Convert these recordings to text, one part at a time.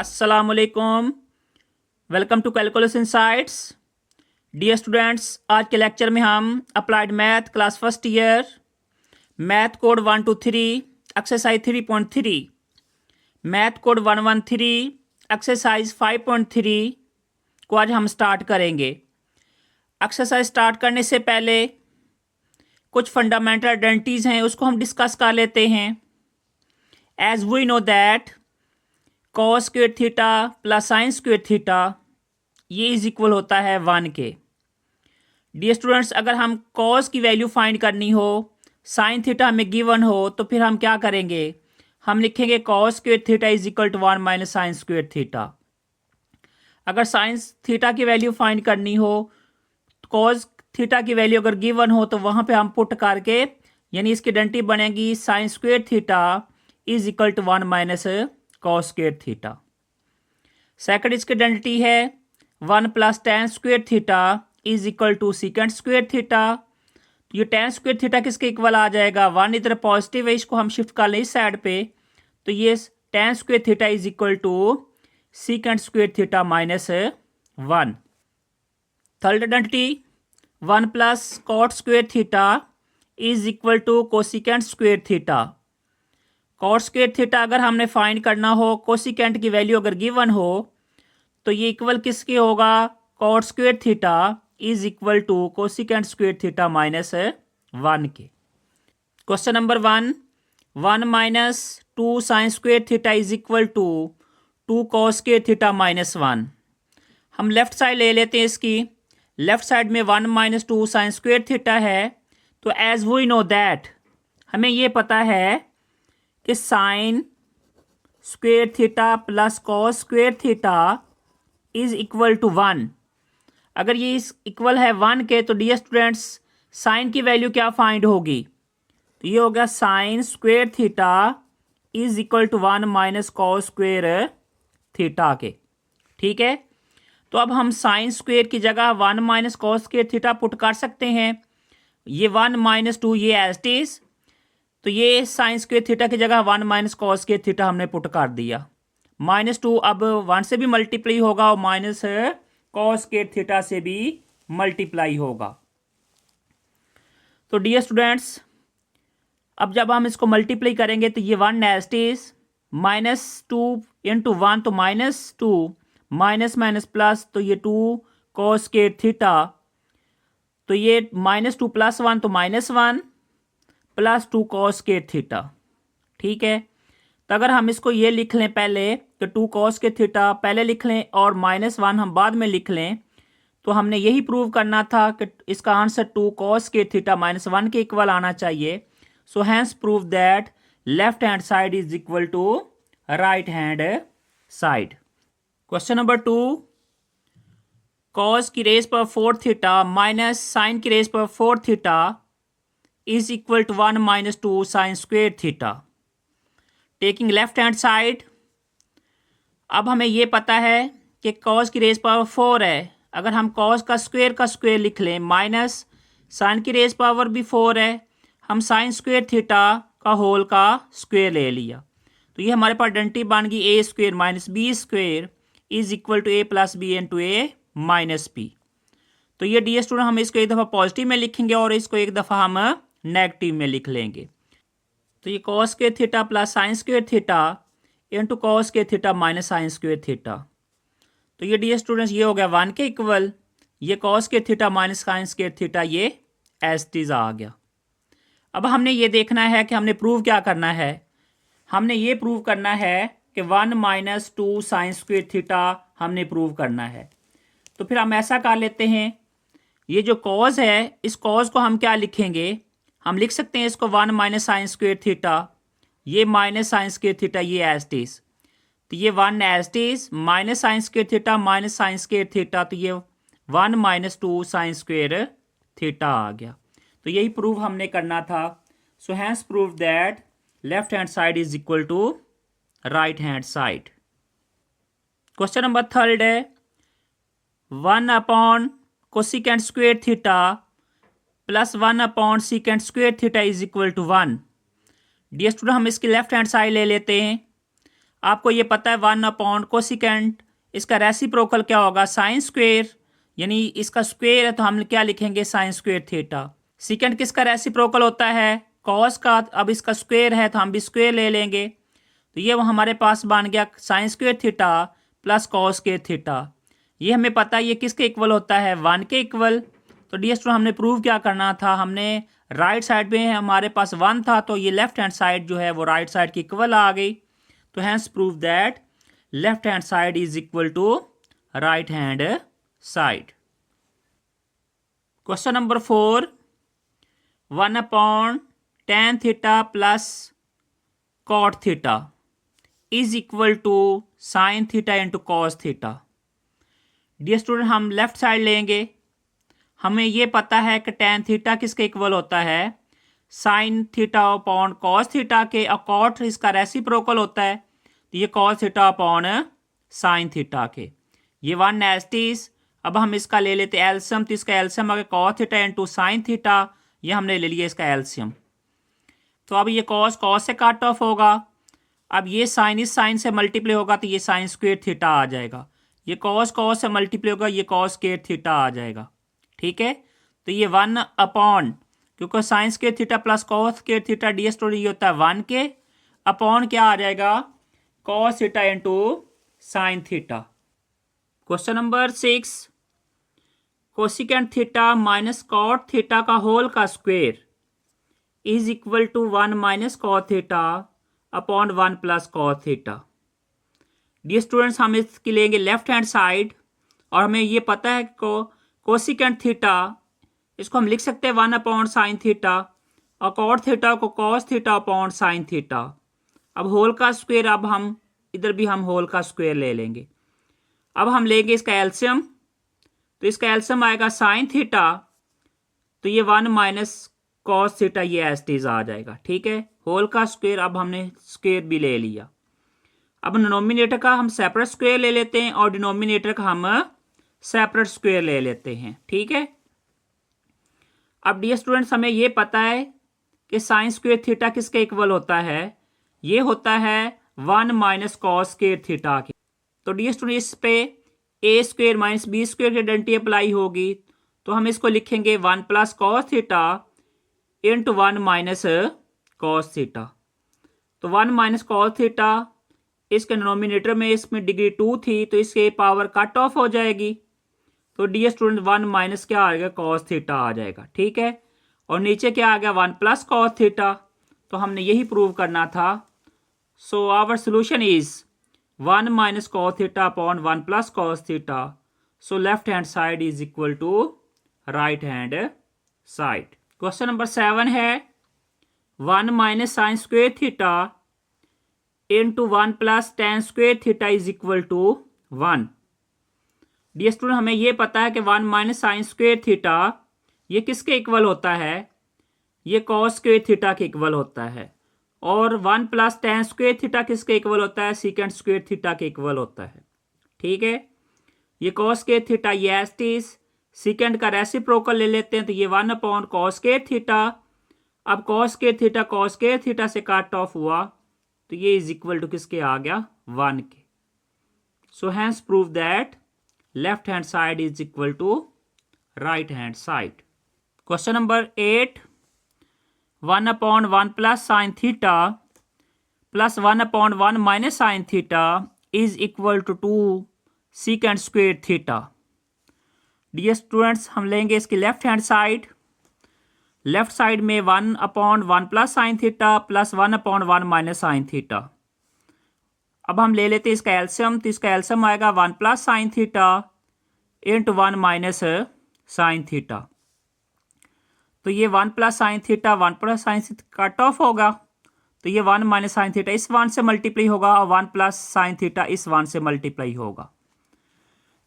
अस्सलामुअलैकुम। Welcome to Calculus Insights. Dear students, आज के लेक्चर में हम applied math class first year math code 123 exercise 3.3, math code 113 exercise 5.3 को आज हम स्टार्ट करेंगे। एक्सरसाइज स्टार्ट करने से पहले कुछ फंडामेंटल आइडेंटिटीज़ हैं, उसको हम डिस्कस कर लेते हैं। As we know that cos square theta plus sine square theta ये इज इक्वल होता है 1 के। डियर स्टूडेंट्स, अगर हम कॉस की वैल्यू फाइंड करनी हो, साइन थीटा हमें गिवन हो, तो फिर हम क्या करेंगे? हम लिखेंगे cos square theta is equal to 1 minus sine square theta. अगर साइन थीटा की वैल्यू फाइंड करनी हो, कॉस थीटा की वैल्यू अगर गिवन हो, तो वहां पे हम पुट करके यानी इसकी आइडेंटिटी बनेगी sine square theta is equal to 1 minus cos square theta. Second इसकी आइडेंटिटी है 1 plus tan square theta is equal to secant square theta. तो ये टेन स्क्वायर थीटा किसके इक्वल आ जाएगा? 1 इधर पॉजिटिव है, इसको हम शिफ्ट कर लें इस साइड पे, तो ये tan square theta is equal to secant square theta minus 1। Third identity 1 plus cot square theta is equal to cosecant square theta. Cot square theta अगर हमने फाइंड करना हो, कोसिकेंट की वैल्यू अगर गिवन हो, तो ये इक्वल किसके होगा? Cot square theta is equal to cosecant square theta minus 1 के। Question number 1 minus 2 sine square theta is equal to 2 cos square theta minus 1। हम लेफ्ट साइड ले लेते हैं इसकी। लेफ्ट साइड में 1 माइनस 2 साइन स्क्वायर थीटा है, तो as we know that हमें ये पता है कि sine square theta plus cos square theta is equal to 1। अगर ये इस इक्वल है 1 के, तो डियर स्टूडेंट्स साइन की वैल्यू क्या फाइंड होगी? तो ये हो गया sine square theta is equal to 1 minus cos square theta के। ठीक है, तो अब हम साइन स्क्वायर की जगह 1 minus cos square theta put कर सकते हैं। ये 1 माइनस 2 ये एज इट इज, तो ये साइन स्क्वायर थीटा की जगह 1 माइनस कॉस स्क्वायर थीटा हमने पुट कर दिया। माइनस 2 अब 1 से भी मल्टीप्लाई होगा और माइनस कॉस स्क्वायर थीटा से भी मल्टीप्लाई होगा। तो डियर स्टूडेंट्स, अब जब हम इसको मल्टीप्लाई करेंगे तो ये 1 as it is, minus 2 into 1 तो माइनस 2, माइनस माइनस प्लस, तो ये 2 कॉस स्क्वायर थीटा, तो ये माइनस 2 प्लस 1 तो minus 1 plus 2 cos square theta. ठीक है, तो अगर हम इसको ये लिख लें पहले, तो 2 कॉस स्क्वायर थीटा पहले लिख लें और माइनस 1 हम बाद में लिख लें, तो हमने यही प्रूव करना था कि इसका answer 2 cos square theta minus 1 के इक्वल आना चाहिए। So hence prove that left hand side is equal to right hand side. Question number 2, cos की रेज पर 4 थीटा माइनस साइन की रेज पर 4 theta is equal to 1 minus 2 sin square theta. Taking left hand side, अब हमें ये पता है कि cos की रेज पावर 4 है। अगर हम cos का स्क्वायर लिख लें, माइनस साइन की रेज पावर भी 4 है, हम साइन स्क्वायर थीटा का होल का स्क्वायर ले लिया, तो ये हमारे पास आइडेंटिटी बन गई A square minus B square is equal to A plus B into A minus B. तो ये डियर स्टूडेंट हम इसको एक दफ़ा पॉजिटिव में लिखेंगे और इसको एक दफ़ा हम नेगेटिव में लिख लेंगे। तो ये cos square theta plus sine square theta into cos square theta minus sine square theta, तो ये डियर स्टूडेंट्स ये हो गया 1 के इक्वल। ये cos square theta minus sine square theta ये एज इट इज आ गया। अब हमने ये देखना है कि हमने प्रूव क्या करना है। हमने ये प्रूव करना है कि 1 माइनस 2 साइन स्क्वायर थीटा हमने प्रूव करना है। तो फिर हम ऐसा कर लेते हैं, ये जो कॉज है इस कॉज को हम क्या लिखेंगे? हम लिख सकते हैं इसको 1 माइनस साइन स्क्वायर थीटा, ये माइनस साइन स्क्वायर थीटा ये एज इट इज, तो ये 1 as it is minus sine square theta minus sine square theta, तो ये 1 माइनस 2 साइन स्क्वायर थीटा आ गया। तो यही प्रूव हमने करना था। So hence prove that left hand side is equal to right hand side. Question number 3 है 1 upon cosecant square theta plus 1 upon secant square theta is equal to 1। Dear student हम इसकी लेफ्ट हैंड साइड ले लेते हैं। आपको ये पता है 1 कोसिकेंट, इसका रेसिप्रोकल क्या होगा साइन स्क्वेयर, यानी इसका स्क्वेयर है तो हम क्या लिखेंगे साइन स्क्वेयर थीटा। सेकेंड किसका रेसिप्रोकल होता है कॉस का, अब इसका स्क्वेयर है तो हम भी स्क्वेयर ले लेंगे, तो ये हमारे पास बन गया sign square theta plus cos square theta. ये हमें पता है ये किसके इक्वल होता है 1 के इक्वल। तो डियर स्टूडेंट हमने प्रूव क्या करना था, हमने राइट साइड में हमारे पास 1 था तो ये लेफ्ट हैंड साइड जो है वो राइट साइड की इक्वल आ गई। तो hence prove that left hand side is equal to right hand side. Question number 4, 1/tan theta plus cot theta is equal to sine theta into cos theta. Dear student हम left side लेंगे, हमें ये पता है कि tan theta किसके equal होता है sine theta upon cos theta के, और कॉट इसका रेसिप्रोकल होता है तो ये cos theta upon sine theta के। ये 1 नेस्टीज। अब हम इसका ले लेते हैं एल्सियम, तो इसका एल्सियम अगर cos theta into sine theta, ये हमने ले लिया इसका एल्सियम। तो अब ये कॉस से कट ऑफ होगा, अब ये साइन इस साइन से मल्टीप्लाई होगा तो ये साइन स्क्वेयर थीटा आ जाएगा, ये कॉस से मल्टीप्लाई होगा ये कॉस स्क्वेयर थीटा आ जाएगा। ठीक है, तो ये 1 अपॉन, क्योंकि sine square theta plus cos square theta dear student ये होता है 1 के अपॉन क्या आ जाएगा cos theta into sine theta. Question number 6, cosecant theta minus cot theta का होल का square is equal to 1 minus cot theta upon 1 plus cot theta. Dear students हम इसकी लेंगे लेफ्ट हैंड साइड, और हमें ये पता है कोसिकेंट थीटा इसको हम लिख सकते हैं 1 अपॉन साइन थीटा, और कॉट थीटा को cos theta upon sine theta. अब होल का स्क्वायर, अब हम इधर भी हम होल का स्क्वायर ले लेंगे। अब हम लेंगे इसका एल्सियम, तो इसका एल्सियम आएगा साइन थीटा, तो ये 1 माइनस कॉस थीटा ये एस्टीज आ जाएगा। ठीक है, होल का स्क्वायर अब हमने स्क्वायर भी ले लिया। अब डिनोमिनेटर का हम सेपरेट स्क्वायर ले लेते हैं और डिनोमिनेटर का हम सेपरेट स्क्वायर ले लेते हैं। ठीक है, अब डियर स्टूडेंट्स हमें ये पता है कि साइन स्क्वायर थीटा किसके इक्वल होता है, ये होता है 1 माइनस कॉस स्क्वायर थीटा के। तो डियर स्टूडेंट इस पे ए स्क्वायर माइनस बी स्क्वायर की आइडेंटिटी अप्लाई होगी, तो हम इसको लिखेंगे 1 plus cos theta into 1 minus cos theta. तो 1 माइनस कॉस थीटा इसके डिनोमिनेटर में इसमें डिग्री 2 थी तो इसके पावर कट ऑफ हो जाएगी, तो डियर स्टूडेंट 1 माइनस क्या आ जाएगा कॉस थीटा आ जाएगा। ठीक है, और नीचे क्या आ गया 1 प्लस कॉस थीटा, तो हमने यही प्रूव करना था। So our solution is 1 minus cos theta upon 1 plus cos theta. So left hand side is equal to right hand side. Question number 7 है 1 minus sine square theta into 1 plus tan square theta is equal to 1। Dear student हमें ये पता है कि 1 minus sine square theta ये किसके equal होता है, ये कॉस स्क्वेयर थीटा के इक्वल होता है, और 1 प्लस टेन स्क्वेयर थीटा किसके इक्वल होता है सीकेंड स्क्वेयर थीटा के इक्वल होता है। ठीक है, ये कॉस स्क्वेयर थीटा ये एस्टीज, सीकेंड का रेसिप्रोकल ले लेते हैं तो ये 1 अपॉन कॉस स्क्वेयर थीटा। अब कॉस स्क्वेयर थीटा से कट ऑफ हुआ तो ये इज इक्वल टू किसके आ गया 1 के। So hence prove that left hand side is equal to right hand side. Question number 8, 1 upon 1 plus sine theta plus 1 upon 1 minus sine theta is equal to 2 secant square theta. Dear students हम लेंगे इसकी left hand side, left side में 1 upon 1 plus sine theta plus 1 upon 1 minus sine theta. अब हम ले लेते हैं इसका एल्सियम, तो इसका एल्सियम आएगा 1 plus sine theta into 1 minus sine theta. तो ये 1 plus sine theta 1 plus sign cut off होगा, तो ये 1 माइनस साइन थीटा इस 1 से मल्टीप्लाई होगा और 1 प्लस साइन थीटा इस 1 से मल्टीप्लाई होगा।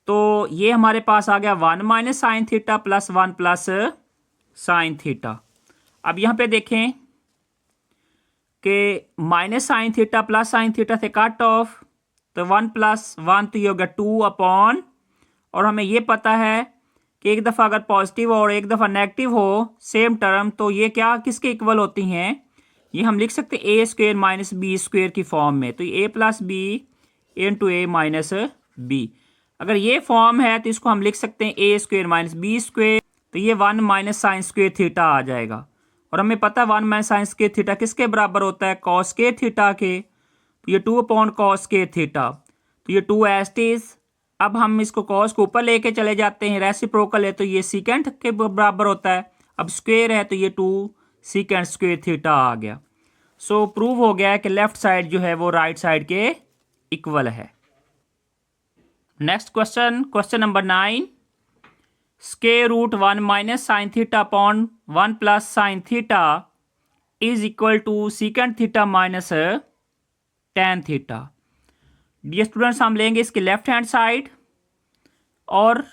तो ये हमारे पास आ गया 1 minus sine theta plus 1 plus sine theta. अब यहाँ पे देखें कि minus sine theta plus sine theta से कट ऑफ, तो 1 प्लस 1 तो ये होगा 2 अपॉन, और हमें ये पता है कि एक दफ़ा अगर पॉजिटिव और एक दफ़ा नेगेटिव हो सेम टर्म तो ये क्या किसके इक्वल होती हैं, ये हम लिख सकते हैं ए स्क्वेयर माइनस बी स्क्वेयर की फॉर्म में। तो ये ए plus B into A minus B, अगर ये फॉर्म है तो इसको हम लिख सकते हैं ए स्क्वेयर माइनस बी स्क्वेयर। तो ये 1 माइनस साइन स्क्वेयर थीटा आ जाएगा। और हमें पता है 1 माइनस साइन स्क्वेयर थीटा किसके बराबर होता है, कॉस स्क्वेयर थीटा के। तो ये 2 अपॉन कॉस स्क्वेयर थीटा, तो ये 2 एज इट इज। अब हम इसको कॉस को ऊपर लेके चले जाते हैं, रेसिप्रोकल है तो ये सीकेंट के बराबर होता है। अब स्क्वेयर है तो ये 2 सीकेंट स्क्वेयर थीटा आ गया। सो प्रूव हो गया है कि लेफ्ट साइड जो है वो राइट साइड के इक्वल है। Next question, question number 9, square root 1 minus sine theta upon 1 plus sine theta is equal to secant theta minus tan theta. Dear students, हम लेंगे इसकी लेफ्ट हैंड साइड और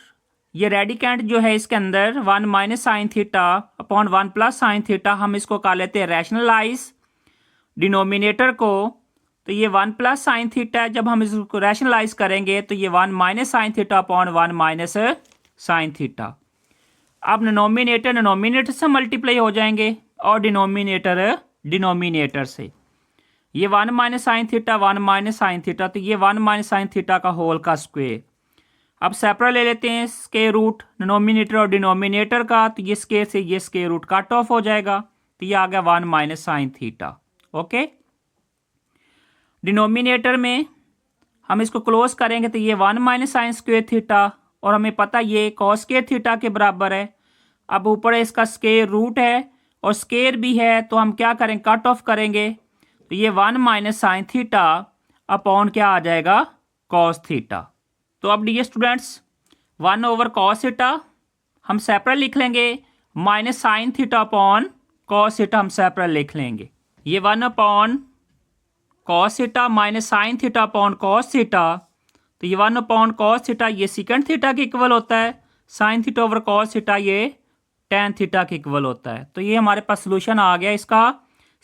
ये रेडिकेंट जो है इसके अंदर 1 minus sine theta upon 1 plus sine theta, हम इसको कर लेते हैं रैशनलाइज डिनोमिनेटर को। तो ये 1 प्लस साइन थीटा है, जब हम इसको रैशनलाइज करेंगे तो ये 1 minus sine theta upon 1 minus sine theta. अब डिनोमिनेटर से मल्टीप्लाई हो जाएंगे और डिनोमिनेटर से। ये 1 minus sine theta 1 minus sine theta, तो ये 1 माइनस साइन थीटा का होल का स्क्वायर। अब सेपरेट ले लेते हैं स्क्वायर रूट डिनोमिनेटर और डिनोमिनेटर का, तो ये स्क्वायर से ये स्क्वायर रूट कट ऑफ हो जाएगा। तो ये आ गया 1 minus sine theta. Okay, denominator में हम इसको क्लोज करेंगे तो ये 1 माइनस साइन स्क्वायर थीटा, और हमें पता ये कॉस स्क्वायर थीटा के बराबर है। अब ऊपर इसका स्क्वायर रूट है और स्क्वायर भी है, तो हम क्या करेंगे, कट ऑफ करेंगे। तो ये 1 माइनस साइन थीटा अपॉन क्या आ जाएगा, कॉस थीटा। तो अब dear students 1 over cos theta हम सेपरेट लिख लेंगे, minus sine theta upon cos theta हम सेपरेट लिख लेंगे। ये 1 upon cos theta minus sine theta upon cos theta, तो ये 1 अपॉन कॉस थीटा ये सीकेंट थीटा के इक्वल होता है। Sine theta over cos theta ये टेन थीटा के इक्वल होता है। तो ये हमारे पास सोल्यूशन आ गया इसका,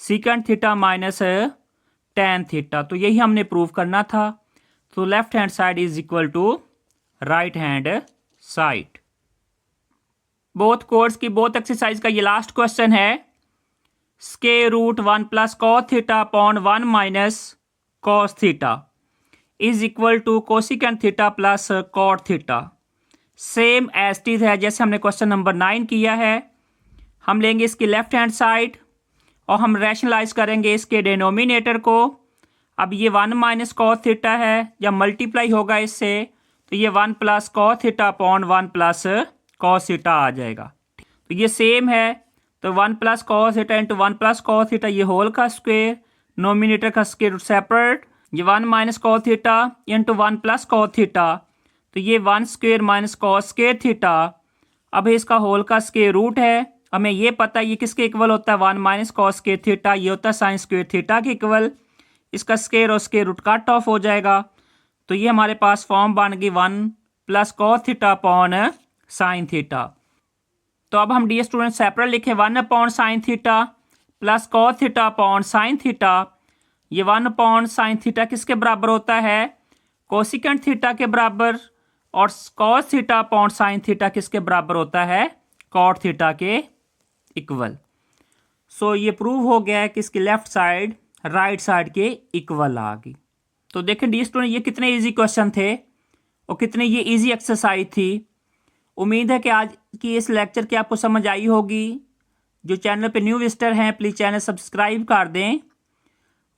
secant theta minus tan theta. तो यही हमने प्रूव करना था। तो left hand side is equal to right hand side. Both course की बोथ एक्सरसाइज का ये लास्ट क्वेश्चन है, square root 1 plus cos theta upon 1 minus cos theta is equal to cosecant theta plus cot theta. Same as it is है जैसे हमने question number 9 किया है। हम लेंगे इसकी लेफ्ट हैंड साइड और हम रैशनलाइज करेंगे इसके डिनोमिनेटर को। अब ये 1 माइनस कॉस थीटा है, जब मल्टीप्लाई होगा इससे तो ये 1 plus cos theta upon 1 plus cos theta आ जाएगा। तो ये सेम है, तो 1 plus cos theta into 1 plus cos theta ये होल का स्क्वायर, नोमिनेटर का स्क्वायर रूट सेपरेट। ये 1 minus cos theta into 1 plus cos theta, तो ये 1 square minus cos square theta. अब इसका होल का स्क्वायर रूट है, हमें ये पता है ये किसके इक्वल होता है, 1 माइनस कॉस स्क्वायर थीटा, ये होता है साइन स्क्वायर थीटा के इक्वल। इसका स्क्वायर और स्क्वायर रूट कट ऑफ हो जाएगा। तो ये हमारे पास फॉर्म बन गई 1 plus cos theta upon sine theta. तो अब हम डियर स्टूडेंट सेपरेट लिखे 1 upon sine theta plus cos theta upon sine theta. ये 1 अपॉन साइन थीटा किसके बराबर होता है, कोसिकेंट थीटा के बराबर, और cos theta upon sine theta किसके बराबर होता है, कॉट थीटा के इक्वल। सो ये प्रूव हो गया है कि इसकी लेफ्ट साइड राइट साइड के इक्वल आ गई। तो देखें डियर स्टूडेंट ये कितने इजी क्वेश्चन थे और कितने ये इजी एक्सरसाइज थी। उम्मीद है कि आज की इस लेक्चर की आपको समझ आई होगी। जो चैनल पे न्यू विजिटर हैं प्लीज़ चैनल सब्सक्राइब कर दें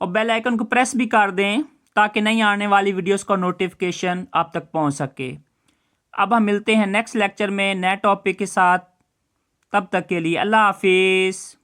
और बेल आइकन को प्रेस भी कर दें ताकि नई आने वाली वीडियोस का नोटिफिकेशन आप तक पहुंच सके। अब हम मिलते हैं नेक्स्ट लेक्चर में नए टॉपिक के साथ। तब तक के लिए अल्लाह हाफिज़।